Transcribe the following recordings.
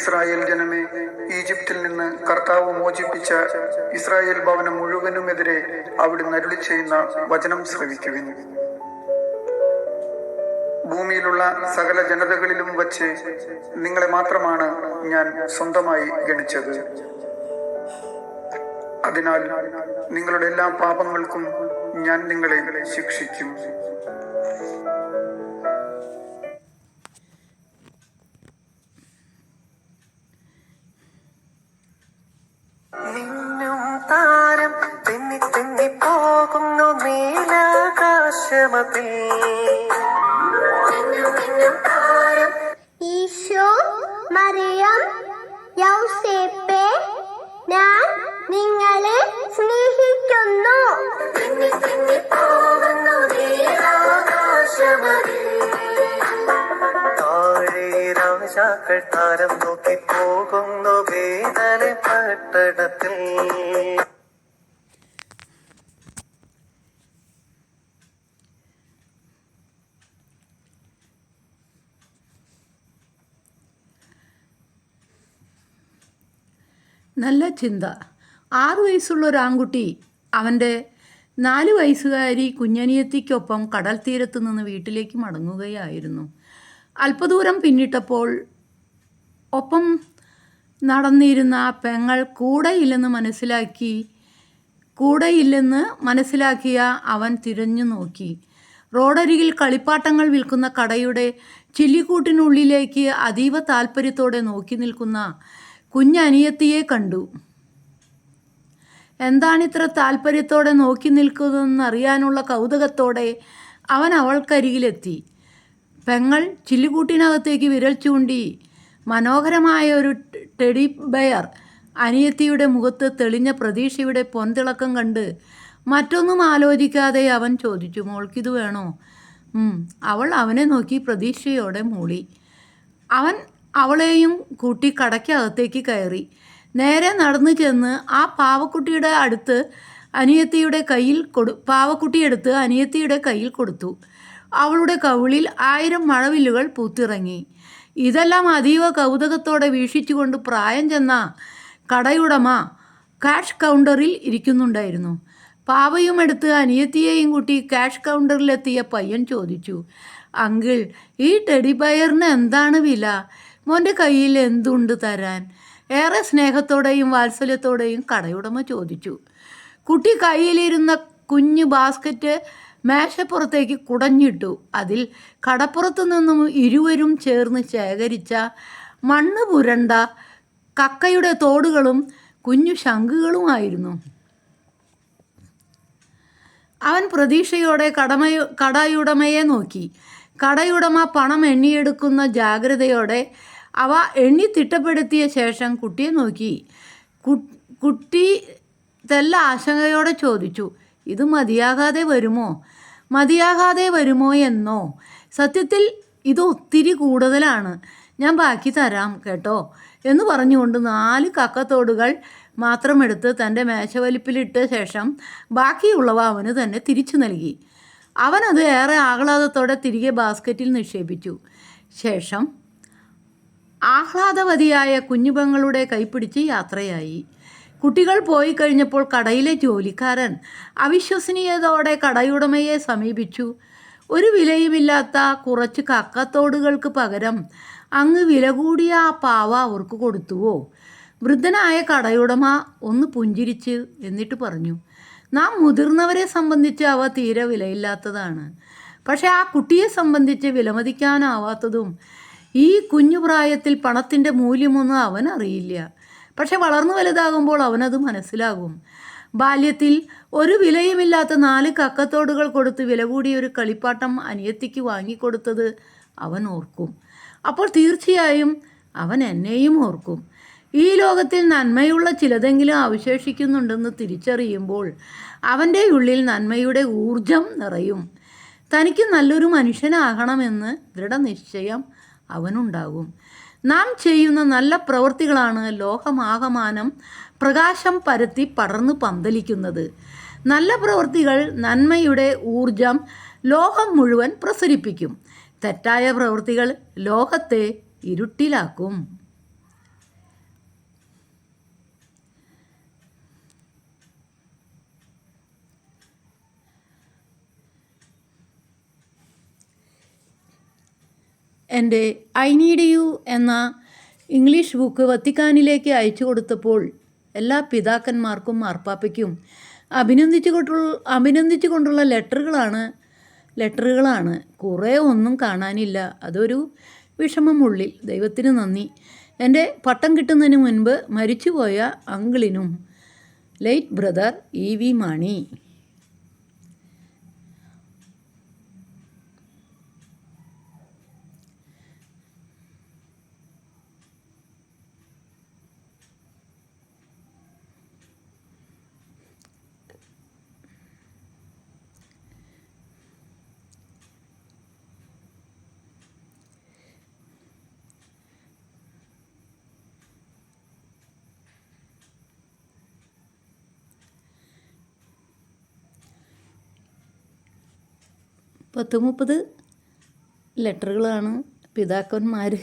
Israel ജനമേ, ഈജിപ്തിൽ നിന്ന് കർത്താവ് മോചിപ്പിച്ച ഇസ്രായേൽ ഭവനം മുഴുവനുമെതിരെ അവിടുന്ന് അരുളി ചെയ്യുന്ന വചനം ശ്രവിക്കുവിൻ. ഭൂമിയിലുള്ള സകല ജനതകളിലും വച്ച് നിങ്ങളെ മാത്രമാണ് ഞാൻ സ്വന്തമായി ഗണിച്ചത്. അതിനാൽ നിങ്ങളുടെ എല്ലാ പാപങ്ങൾക്കും ഞാൻ നിങ്ങളെ ശിക്ഷിക്കും. നിന്നും താരം തെന്നി തെന്നി പോകുന്നു നീലാകാശമതിൽ. ഈശോ, മറിയം, യൗസേപ്പേ, ഞാൻ നിങ്ങളെ സ്നേഹിക്കുന്നു. തെന്നി തെന്നി പോകുന്നു നീലാകാശമതിൽ. താഴെ രാജാക്കൾ താരം നോക്കി പോകുന്നു വേദന പട്ടണത്തിൽ. നല്ല ചിന്ത. 6 വയസ്സുള്ള ഒരു ആൺകുട്ടി അവൻ്റെ 4 വയസ്സുകാരി കുഞ്ഞനിയത്തിക്കൊപ്പം കടൽ തീരത്ത് നിന്ന് വീട്ടിലേക്ക് മടങ്ങുകയായിരുന്നു. അല്പദൂരം പിന്നിട്ടപ്പോൾ ഒപ്പം നടന്നിരുന്ന പെങ്ങൾ കൂടെയില്ലെന്ന് മനസ്സിലാക്കിയ അവൻ തിരഞ്ഞു നോക്കി. റോഡരികിൽ കളിപ്പാട്ടങ്ങൾ വിൽക്കുന്ന കടയുടെ ചില്ലിക്കൂട്ടിനുള്ളിലേക്ക് അതീവ താല്പര്യത്തോടെ നോക്കി നിൽക്കുന്ന കുഞ്ഞനിയത്തിയെ കണ്ടു. എന്താണിത്ര താല്പര്യത്തോടെ നോക്കി നിൽക്കുന്നതെന്നറിയാനുള്ള കൗതുകത്തോടെ അവൻ അവൾക്കരികിലെത്തി. പെങ്ങൾ ചില്ലിക്കൂട്ടിനകത്തേക്ക് വിരൽ ചൂണ്ടി. മനോഹരമായ ഒരു ടെഡി ബെയർ. അനിയത്തിയുടെ മുഖത്ത് തെളിഞ്ഞ പ്രതീക്ഷയുടെ പൊൻതിളക്കം കണ്ട് മറ്റൊന്നും ആലോചിക്കാതെ അവൻ ചോദിച്ചു, മോൾക്കിത് വേണോ? അവൾ അവനെ നോക്കി പ്രതീക്ഷയോടെ മൂളി. അവൻ അവളെയും കൂട്ടി കടയ്ക്കകത്തേക്ക് കയറി. നേരെ നടന്നു ചെന്ന് ആ പാവക്കുട്ടിയെടുത്ത് അനിയത്തിയുടെ കയ്യിൽ കൊടുത്തു. അവളുടെ കവിളിൽ 1000 മഴവില്ലുകൾ പൂത്തിറങ്ങി. ഇതെല്ലാം അതീവ കൗതുകത്തോടെ വീക്ഷിച്ചുകൊണ്ട് പ്രായം ചെന്ന കടയുടമ ക്യാഷ് കൗണ്ടറിൽ ഇരിക്കുന്നുണ്ടായിരുന്നു. പാവയും എടുത്ത് അനിയത്തിയെയും കൂട്ടി ക്യാഷ് കൗണ്ടറിലെത്തിയ പയ്യൻ ചോദിച്ചു, അങ്കിൾ, ഈ ടെഡി ബെയറിന് എന്താണ് വില? മോൻ്റെ കയ്യിൽ എന്തുണ്ട് തരാൻ? ഏറെ സ്നേഹത്തോടെയും വാത്സല്യത്തോടെയും കടയുടമ ചോദിച്ചു. കുട്ടി കയ്യിലിരുന്ന കുഞ്ഞു ബാസ്ക്കറ്റ് മേശപ്പുറത്തേക്ക് കുടഞ്ഞിട്ടു. അതിൽ കടപ്പുറത്തു നിന്നും ഇരുവരും ചേർന്ന് ശേഖരിച്ച മണ്ണ് പുരണ്ട കക്കയുടെ തോടുകളും കുഞ്ഞു ശംഖുകളുമായിരുന്നു. അവൻ പ്രതീക്ഷയോടെ കടയുടമയെ നോക്കി. കടയുടമ പണം എണ്ണിയെടുക്കുന്ന ജാഗ്രതയോടെ അവ എണ്ണി തിട്ടപ്പെടുത്തിയ ശേഷം കുട്ടിയെ നോക്കി. കുട്ടി തെല്ല ആശങ്കയോടെ ചോദിച്ചു, ഇത് മതിയാകാതെ വരുമോ എന്നോ? സത്യത്തിൽ ഇത് ഒത്തിരി കൂടുതലാണ്, ഞാൻ ബാക്കി തരാം കേട്ടോ എന്ന് പറഞ്ഞുകൊണ്ട് 4 കക്കത്തോടുകൾ മാത്രമെടുത്ത് തൻ്റെ മേശവലിപ്പിലിട്ട ശേഷം ബാക്കിയുള്ളവ അവന് തന്നെ തിരിച്ചു നൽകി. അവനത് ഏറെ ആഹ്ലാദത്തോടെ തിരികെ ബാസ്ക്കറ്റിൽ നിക്ഷേപിച്ചു. ശേഷം ആഹ്ലാദവതിയായ കുഞ്ഞുപെങ്ങളുടെ കൈപ്പിടിച്ച് യാത്രയായി. കുട്ടികൾ പോയി കഴിഞ്ഞപ്പോൾ കടയിലെ ജോലിക്കാരൻ അവിശ്വസനീയതയോടെ കടയുടമയെ സമീപിച്ചു. ഒരു വിലയുമില്ലാത്ത കുറച്ച് കക്കത്തോടുകൾക്ക് പകരം അങ്ങ് വില കൂടിയ ആ പാവ അവർക്ക് കൊടുത്തുവോ? വൃദ്ധനായ കടയുടമ ഒന്ന് പുഞ്ചിരിച്ച് എന്നിട്ട് പറഞ്ഞു, നാം മുതിർന്നവരെ സംബന്ധിച്ച് അവ തീരെ വിലയില്ലാത്തതാണ്. പക്ഷെ ആ കുട്ടിയെ സംബന്ധിച്ച് വിലമതിക്കാനാവാത്തതും. ഈ കുഞ്ഞു പ്രായത്തിൽ പണത്തിൻ്റെ മൂല്യമൊന്നും അവൻ അറിയില്ല. പക്ഷെ വളർന്നു വലുതാകുമ്പോൾ അവനത് മനസ്സിലാകും. ബാല്യത്തിൽ ഒരു വിലയുമില്ലാത്ത 4 കക്കത്തോടുകൾ കൊടുത്ത് വില കൂടിയ ഒരു കളിപ്പാട്ടം അനിയത്തിക്ക് വാങ്ങിക്കൊടുത്തത് അവൻ ഓർക്കും. അപ്പോൾ തീർച്ചയായും അവൻ എന്നെയും ഓർക്കും. ഈ ലോകത്തിൽ നന്മയുള്ള ചിലതെങ്കിലും അവശേഷിക്കുന്നുണ്ടെന്ന് തിരിച്ചറിയുമ്പോൾ അവൻ്റെ ഉള്ളിൽ നന്മയുടെ ഊർജം നിറയും. തനിക്ക് നല്ലൊരു മനുഷ്യനാകണമെന്ന് ദൃഢനിശ്ചയം അവനുണ്ടാകും. നാം ചെയ്യുന്ന നല്ല പ്രവൃത്തികളാണ് ലോകമാകമാനം പ്രകാശം പരത്തി പടർന്നു പന്തലിക്കുന്നത്. നല്ല പ്രവൃത്തികൾ നന്മയുടെ ഊർജം ലോകം മുഴുവൻ പ്രസരിപ്പിക്കും. തെറ്റായ പ്രവൃത്തികൾ ലോകത്തെ ഇരുട്ടിലാക്കും. എൻ്റെ ഐ നീഡ് യു എന്ന ഇംഗ്ലീഷ് ബുക്ക് വത്തിക്കാനിലേക്ക് അയച്ചു കൊടുത്തപ്പോൾ എല്ലാ പിതാക്കന്മാർക്കും മാർപ്പാപ്പയ്ക്കും അഭിനന്ദിച്ചുകൊണ്ടുള്ള ലെറ്ററുകളാണ്. കുറേ ഒന്നും കാണാനില്ല. അതൊരു വിഷമം ഉള്ളിൽ. ദൈവത്തിന് നന്ദി. എൻ്റെ പട്ടം കിട്ടുന്നതിന് മുൻപ് മരിച്ചുപോയ അങ്കിളിനും, ലേറ്റ് ബ്രദർ EV മാണി. പത്ത് 30 ലെറ്ററുകളാണ് പിതാക്കന്മാർ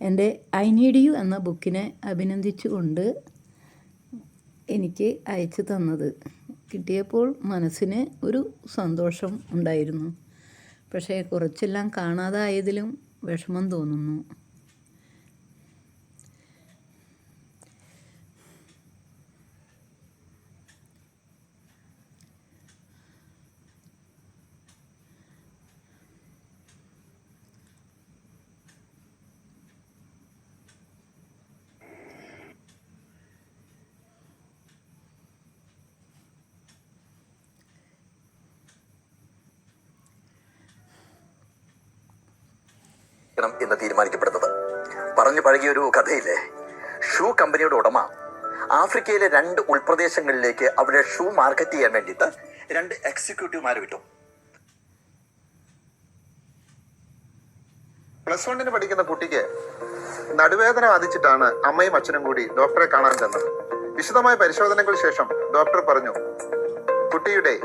എൻ്റെ ഐ നീഡ് യു എന്ന ബുക്കിനെ അഭിനന്ദിച്ചുകൊണ്ട് എനിക്ക് അയച്ചു തന്നത്. കിട്ടിയപ്പോൾ മനസ്സിന് ഒരു സന്തോഷം ഉണ്ടായിരുന്നു. പക്ഷേ കുറച്ചെല്ലാം കാണാതായതിലും വിഷമം തോന്നുന്നു. എന്ന് തീരുമാനിക്കപ്പെടുന്നത്. പറഞ്ഞു പഴകിയ ഒരു കഥയില്ലേ, ഷൂ കമ്പനിയുടെ ഉടമ ആഫ്രിക്കയിലെ 2 ഉൾപ്രദേശങ്ങളിലേക്ക് അവിടെ ഷൂ മാർക്കറ്റ് ചെയ്യാൻ വേണ്ടിയിട്ട് 2 എക്സിക്യൂട്ടീവുമാരെ വിട്ടു. +1 പഠിക്കുന്ന കുട്ടിക്ക് നടുവേദന ബാധിച്ചിട്ടാണ് അമ്മയും അച്ഛനും കൂടി ഡോക്ടറെ കാണാൻ ചെന്നത്. വിശദമായ പരിശോധനകൾക്ക് ശേഷം ഡോക്ടർ പറഞ്ഞു, കുട്ടിയുടെ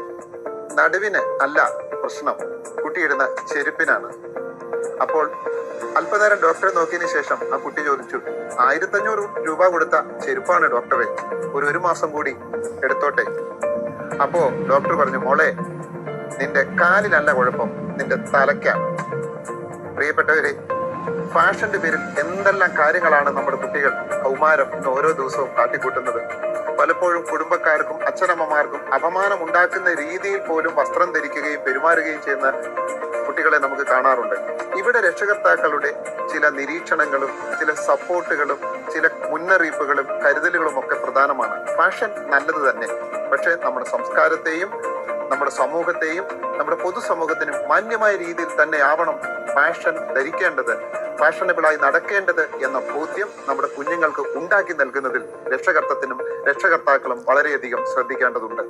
നടുവിന് അല്ല പ്രശ്നം, കുട്ടിയിടുന്ന ചെരുപ്പിനാണ്. അപ്പോൾ അല്പനേരം ഡോക്ടറെ നോക്കിയതിനു ശേഷം ആ കുട്ടി ചോദിച്ചു, 1500 രൂപ കൊടുത്ത ചെരുപ്പാണ് ഡോക്ടറെ, ഒരു മാസം കൂടി എടുത്തോട്ടെ. അപ്പോ ഡോക്ടർ പറഞ്ഞു, മോളെ, നിന്റെ കാലിലല്ല കുഴപ്പം, നിന്റെ തലയ്ക്കാണ്. പ്രിയപ്പെട്ടവരെ, ഫാഷന്റെ പേരിൽ എന്തെല്ലാം കാര്യങ്ങളാണ് നമ്മുടെ കുട്ടികൾ കൗമാരം ഇന്ന് ഓരോ ദിവസവും കാട്ടിക്കൂട്ടുന്നത്. പലപ്പോഴും കുടുംബക്കാർക്കും അച്ഛനമ്മമാർക്കും അപമാനം ഉണ്ടാക്കുന്ന രീതിയിൽ പോലും വസ്ത്രം ധരിക്കുകയും പെരുമാറുകയും ചെയ്യുന്ന കുട്ടികളെ നമുക്ക് കാണാറുണ്ട്. ഇവിടെ രക്ഷകർത്താക്കളുടെ ചില നിരീക്ഷണങ്ങളും ചില സപ്പോർട്ടുകളും ചില മുന്നറിയിപ്പുകളും കരുതലുകളും ഒക്കെ പ്രധാനമാണ്. ഫാഷൻ നല്ലത് തന്നെ, പക്ഷെ നമ്മുടെ സംസ്കാരത്തെയും നമ്മുടെ സമൂഹത്തെയും നമ്മുടെ പൊതുസമൂഹത്തിനും മാന്യമായ രീതിയിൽ തന്നെ ആവണം ഫാഷൻ ധരിക്കേണ്ടത്, ഫാഷനബിളായി നടക്കേണ്ടത് എന്ന ബോധ്യം നമ്മുടെ കുഞ്ഞുങ്ങൾക്ക് ഉണ്ടാക്കി നൽകുന്നതിൽ രക്ഷകർത്താക്കളും വളരെയധികം ശ്രദ്ധിക്കേണ്ടതുണ്ട്.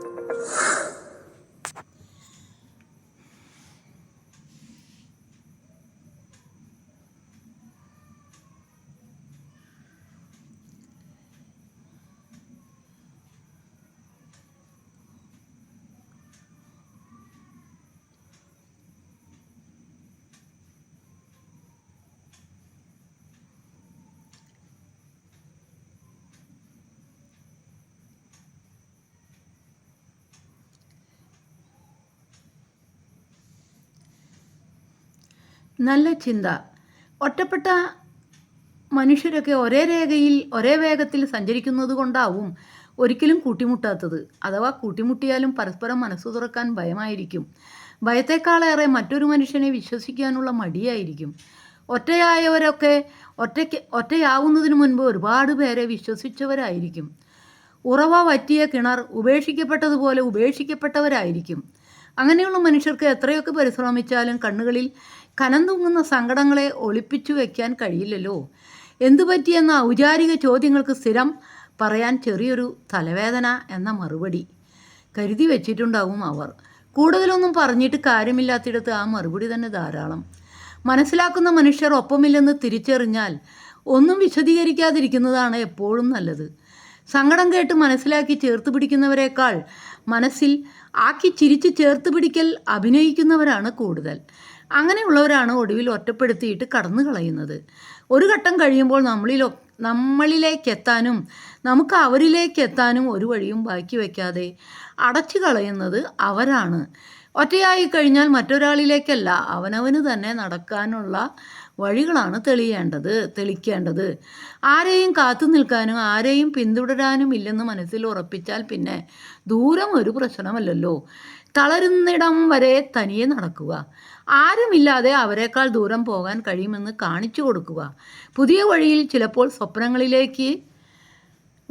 നല്ല ചിന്ത. ഒറ്റപ്പെട്ട മനുഷ്യരൊക്കെ ഒരേ രേഖയിൽ ഒരേ വേഗത്തിൽ സഞ്ചരിക്കുന്നത് കൊണ്ടാവും ഒരിക്കലും കൂട്ടിമുട്ടാത്തത്. അഥവാ കൂട്ടിമുട്ടിയാലും പരസ്പരം മനസ്സു തുറക്കാൻ ഭയമായിരിക്കും. ഭയത്തെക്കാളേറെ മറ്റൊരു മനുഷ്യനെ വിശ്വസിക്കാനുള്ള മടിയായിരിക്കും. ഒറ്റയായവരൊക്കെ ഒറ്റയാവുന്നതിന് മുൻപ് ഒരുപാട് പേരെ വിശ്വസിച്ചവരായിരിക്കും. ഉറവ വറ്റിയ കിണർ ഉപേക്ഷിക്കപ്പെട്ടതുപോലെ ഉപേക്ഷിക്കപ്പെട്ടവരായിരിക്കും. അങ്ങനെയുള്ള മനുഷ്യർക്ക് എത്രയൊക്കെ പരിശ്രമിച്ചാലും കണ്ണുകളിൽ കനം തൂങ്ങുന്ന സങ്കടങ്ങളെ ഒളിപ്പിച്ചു വയ്ക്കാൻ കഴിയില്ലല്ലോ. എന്തു പറ്റിയെന്ന ഔചാരിക ചോദ്യങ്ങൾക്ക് സ്ഥിരം പറയാൻ ചെറിയൊരു തലവേദന എന്ന മറുപടി കരുതി വച്ചിട്ടുണ്ടാവും അവർ. കൂടുതലൊന്നും പറഞ്ഞിട്ട് കാര്യമില്ലാത്തിടത്ത് ആ മറുപടി തന്നെ ധാരാളം. മനസ്സിലാക്കുന്ന മനുഷ്യർ ഒപ്പമില്ലെന്ന് തിരിച്ചറിഞ്ഞാൽ ഒന്നും വിശദീകരിക്കാതിരിക്കുന്നതാണ് എപ്പോഴും നല്ലത്. സങ്കടം കേട്ട് മനസ്സിലാക്കി ചേർത്ത് പിടിക്കുന്നവരെക്കാൾ മനസ്സിൽ ആക്കി ചിരിച്ച് ചേർത്ത് പിടിക്കൽ അഭിനയിക്കുന്നവരാണ് കൂടുതൽ. അങ്ങനെയുള്ളവരാണ് ഒടുവിൽ ഒറ്റപ്പെടുത്തിയിട്ട് കടന്നു കളയുന്നത്. ഒരു ഘട്ടം കഴിയുമ്പോൾ നമ്മളിലേക്കെത്താനും നമുക്ക് അവരിലേക്കെത്താനും ഒരു വഴിയും ബാക്കി വയ്ക്കാതെ അടച്ചു കളയുന്നത് അവരാണ്. ഒറ്റയായി കഴിഞ്ഞാൽ മറ്റൊരാളിലേക്കല്ല, അവനവന് തന്നെ നടക്കാനുള്ള വഴികളാണ് തെളിക്കേണ്ടത്. ആരെയും കാത്തു നിൽക്കാനും ആരെയും പിന്തുടരാനും ഇല്ലെന്ന് മനസ്സിൽ ഉറപ്പിച്ചാൽ പിന്നെ ദൂരം ഒരു പ്രശ്നമല്ലല്ലോ. തളരുന്നിടം വരെ തനിയെ നടക്കുക. ആരുമില്ലാതെ അവരെക്കാൾ ദൂരം പോകാൻ കഴിയുമെന്ന് കാണിച്ചു കൊടുക്കുക. പുതിയ വഴിയിൽ ചിലപ്പോൾ സ്വപ്നങ്ങളിലേക്ക്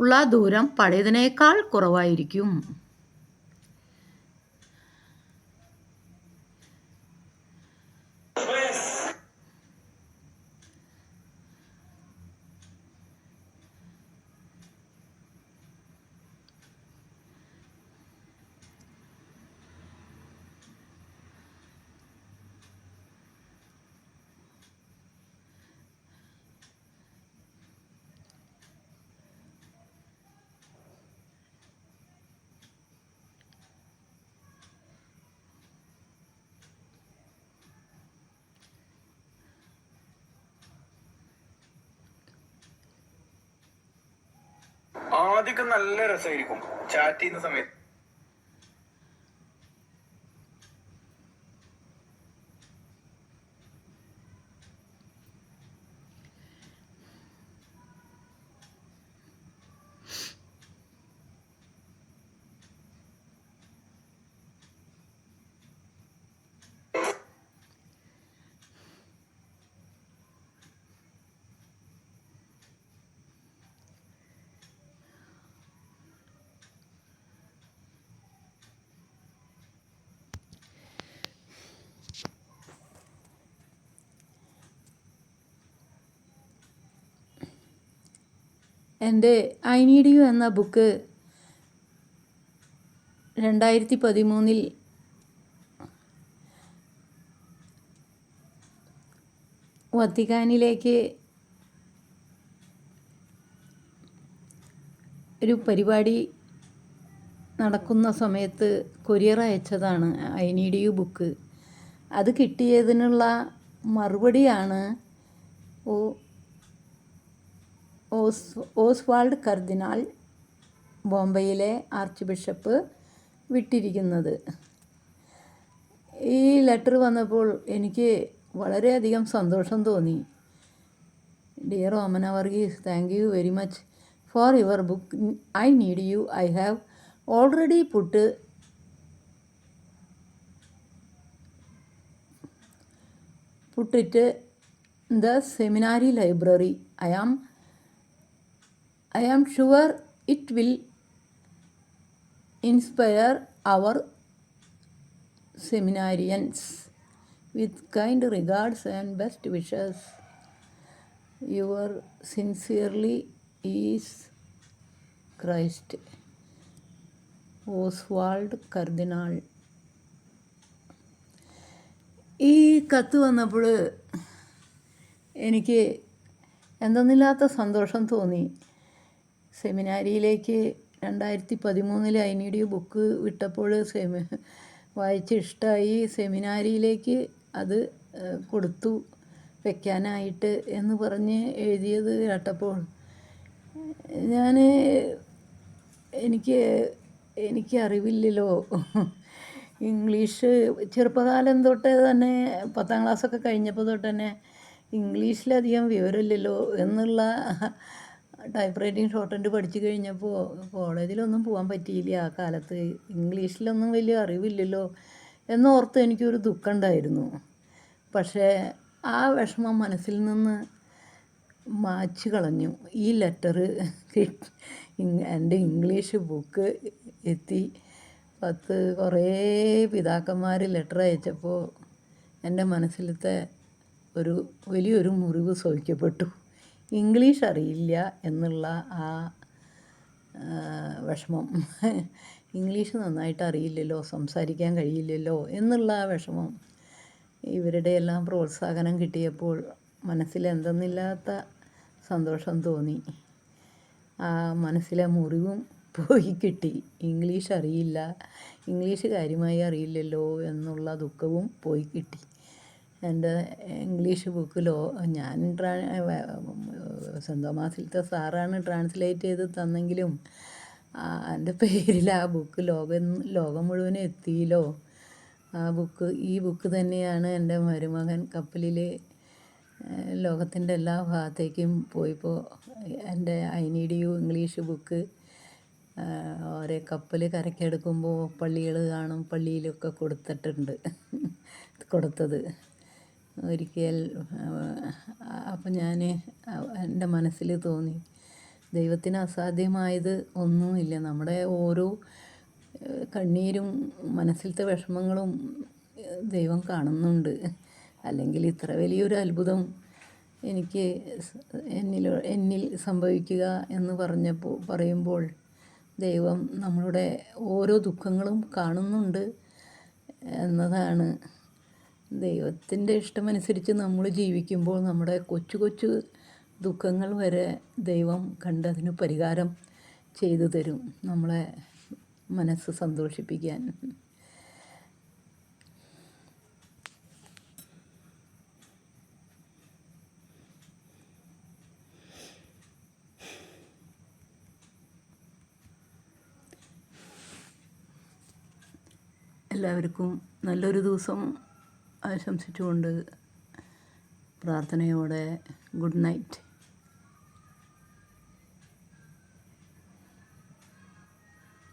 ഉള്ള ദൂരം പഴയതിനേക്കാൾ കുറവായിരിക്കും. ആദ്യമൊക്കെ നല്ല രസമായിരിക്കും ചാറ്റ് ചെയ്യുന്ന സമയത്ത്. എൻ്റെ ഐ നീഡ് യു എന്ന ബുക്ക് 2013 വത്തിക്കാനിലേക്ക് ഒരു പരിപാടി നടക്കുന്ന സമയത്ത് കൊറിയർ അയച്ചതാണ് ഐ നീഡ് യു ബുക്ക്. അത് കിട്ടിയതിനുള്ള മറുപടിയാണ് ഓസ്വാൾഡ് കർദിനാൾ, ബോംബെയിലെ ആർച്ച് ബിഷപ്പ് വിട്ടിരിക്കുന്നത്. ഈ ലെറ്റർ വന്നപ്പോൾ എനിക്ക് വളരെയധികം സന്തോഷം തോന്നി. Dear Omana Varghese, thank you very much for your book I need you. I have already put it in the seminary library. I am sure it will inspire our seminarians. With kind regards and best wishes, your sincerely is Christ. Oswald കർദിനാൾ. ഈ കത്ത് വന്നപ്പോൾ എനിക്ക് എന്തെന്നില്ലാത്ത സന്തോഷം തോന്നി. സെമിനാരിയിലേക്ക് 2013 I need you book വിട്ടപ്പോൾ വായിച്ച് ഇഷ്ടമായി. സെമിനാരിയിലേക്ക് അത് കൊടുത്തു വെക്കാനായിട്ട് എന്ന് പറഞ്ഞ് എഴുതിയത് കേട്ടപ്പോൾ എനിക്ക് അറിവില്ലല്ലോ ഇംഗ്ലീഷ്. ചെറുപ്പകാലം തൊട്ട് തന്നെ 10ാം ക്ലാസ്സൊക്കെ കഴിഞ്ഞപ്പോൾ തൊട്ട് തന്നെ ഇംഗ്ലീഷിലധികം വിവരമില്ലല്ലോ എന്നുള്ള ടൈപ്പ് റൈറ്റിംഗ് ഷോർട്ട് ഹാൻഡ് പഠിച്ചു കഴിഞ്ഞപ്പോൾ കോളേജിലൊന്നും പോകാൻ പറ്റിയില്ല. ആ കാലത്ത് ഇംഗ്ലീഷിലൊന്നും വലിയ അറിവില്ലല്ലോ എന്നോർത്ത് എനിക്കൊരു ദുഃഖം ഉണ്ടായിരുന്നു. പക്ഷേ ആ വിഷമം മനസ്സിൽ നിന്ന് മായ്ച്ചു കളഞ്ഞു. ഈ ലെറ്റർ എൻ്റെ ഇംഗ്ലീഷ് ബുക്ക് എത്തി. കുറേ പിതാക്കന്മാർ ലെറ്റർ അയച്ചപ്പോൾ എൻ്റെ മനസ്സിലത്തെ വലിയൊരു മുറിവ് ശമിക്കപ്പെട്ടു. ഇംഗ്ലീഷ് അറിയില്ല എന്നുള്ള ആ വിഷമം, ഇംഗ്ലീഷ് നന്നായിട്ട് അറിയില്ലല്ലോ, സംസാരിക്കാൻ കഴിയില്ലല്ലോ എന്നുള്ള ആ വിഷമം, ഇവരുടെ എല്ലാം പ്രോത്സാഹനം കിട്ടിയപ്പോൾ മനസ്സിൽ എന്തെന്നില്ലാത്ത സന്തോഷം തോന്നി. ആ മനസ്സിലെ മുറിവും പോയി കിട്ടി. ഇംഗ്ലീഷ് അറിയില്ല, ഇംഗ്ലീഷ് കാര്യമായി അറിയില്ലല്ലോ എന്നുള്ള ദുഃഖവും പോയി കിട്ടി. എൻ്റെ ഇംഗ്ലീഷ് ബുക്ക് ഞാൻ സെൻറ് തോമസിലത്തെ സാറാണ് ട്രാൻസ്ലേറ്റ് ചെയ്ത് തന്നെങ്കിലും എൻ്റെ പേരിൽ ആ ബുക്ക് ലോകം മുഴുവനും എത്തിയല്ലോ. ഈ ബുക്ക് തന്നെയാണ് എൻ്റെ മരുമകൻ കപ്പലിൽ ലോകത്തിൻ്റെ എല്ലാ ഭാഗത്തേക്കും പോയിപ്പോൾ എൻ്റെ I need you English book ഓരോ കപ്പൽ കരയ്ക്കെടുക്കുമ്പോൾ പള്ളികൾ കാണും, പള്ളിയിലൊക്കെ കൊടുത്തത് ഒരിക്കൽ. അപ്പം ഞാൻ എൻ്റെ മനസ്സിൽ തോന്നി, ദൈവത്തിന് അസാധ്യമായത് ഒന്നുമില്ല. നമ്മുടെ ഓരോ കണ്ണീരും മനസ്സിലത്തെ വിഷമങ്ങളും ദൈവം കാണുന്നുണ്ട്. അല്ലെങ്കിൽ ഇത്ര വലിയൊരു അത്ഭുതം എന്നിൽ സംഭവിക്കുക എന്ന് പറയുമ്പോൾ ദൈവം നമ്മളുടെ ഓരോ ദുഃഖങ്ങളും കാണുന്നുണ്ട് എന്നതാണ്. ദൈവത്തിൻ്റെ ഇഷ്ടമനുസരിച്ച് നമ്മൾ ജീവിക്കുമ്പോൾ നമ്മുടെ കൊച്ചു കൊച്ചു ദുഃഖങ്ങൾ വരെ ദൈവം കണ്ടതിന് പരിഹാരം ചെയ്തു തരും, നമ്മളെ മനസ്സ് സന്തോഷിപ്പിക്കാൻ. എല്ലാവർക്കും നല്ലൊരു ദിവസം ആശംസിച്ചുകൊണ്ട് പ്രാർത്ഥനയോടെ ഗുഡ് നൈറ്റ്.